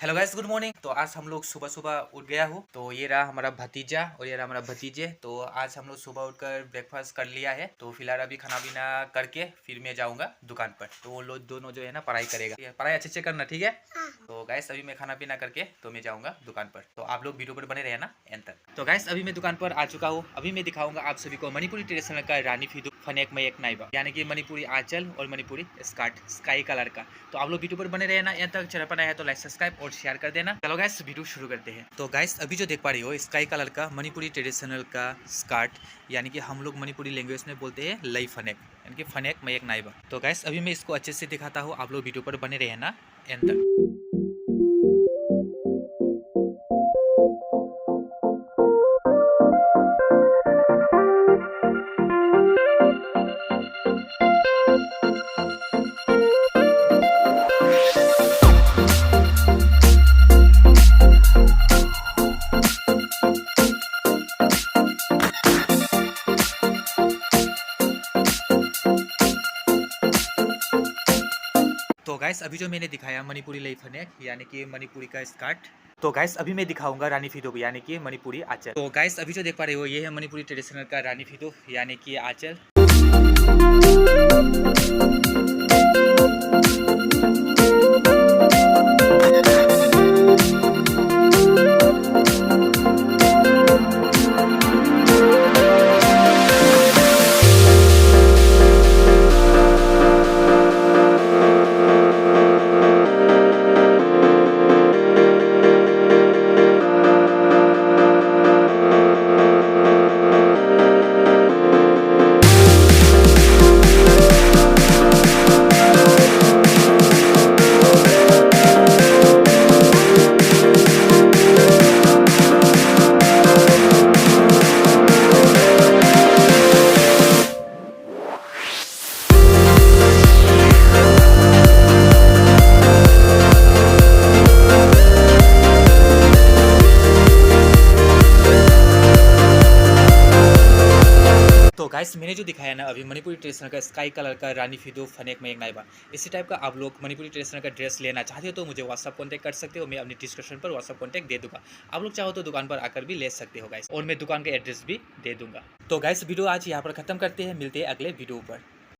Hello guys, good morning. तो आज हम लोग सुबह सुबह उठ गया हूँ। तो ये रहा हमारा भतीजा और ये रहा हमारा भतीजे। तो आज हम लोग सुबह उठकर ब्रेकफास्ट कर लिया है। तो फिलहाल अभी खाना पीना करके फिर मैं जाऊंगा दुकान पर। तो वो लोग दोनों जो है ना पढ़ाई करेगा, पढ़ाई अच्छे से करना, ठीक है। तो गाइस अभी मैं खाना पीना करके तो मैं जाऊंगा दुकान पर। तो आप लोग वीडियो पर बने रहे ना एंड तक। तो गाइस अभी मैं दुकान पर आ चुका हूँ। अभी मैं दिखाऊंगा आप सभी को मणिपुरी ट्रेडिशनल का रानी फिदू फनेक में एक नाइबा, यानी कि मणिपुरी आंचल और मणिपुरी स्कर्ट स्काई कलर का। तो आप लोग वीडियो पर बने रहे ना एंड तक। चैनल पर नया है तो लाइक सब्सक्राइब और शेयर कर देना। चलो गाइस वीडियो शुरू करते हैं। तो गाइस अभी जो देख पा रही हो स्काई कलर का मणिपुरी ट्रेडिशनल का स्कर्ट, यानी कि हम लोग मणिपुरी लैंग्वेज में बोलते हैं लई फनेक, यानी कि फनेक में एक नाइबा। तो गाइस अभी मैं इसको अच्छे से दिखाता हूँ, आप लोग वीडियो पर बने रहे ना एंड तक। तो गाइस अभी जो मैंने दिखाया मणिपुरी लई फनेक, यानी कि मणिपुरी का स्कर्ट। तो गाइस अभी मैं दिखाऊंगा रानी फिदो, यानी कि मणिपुरी आंचल। तो गाइस अभी जो देख पा रहे हो ये है मणिपुरी ट्रेडिशनल का रानी फिदो, यानी कि आंचल। तो गाइस मैंने जो दिखाया ना अभी मणिपुरी ट्रेडिशनल का स्काई कलर का रानी फिदो फनेक में एक नाइबा, इसी टाइप का आप लोग मणिपुरी ट्रेडिशनल का ड्रेस लेना चाहते हो तो मुझे व्हाट्सअप कॉन्टैक्ट कर सकते हो। मैं अपनी डिस्क्रिप्शन पर व्हाट्सअप कॉन्टैक्ट दे दूंगा। आप लोग चाहो तो दुकान पर आकर भी ले सकते हो गाइस, और मैं दुकान का एड्रेस भी दे दूंगा। तो गाइस वीडियो आज यहाँ पर खत्म करते हैं, मिलते हैं अगले वीडियो पर।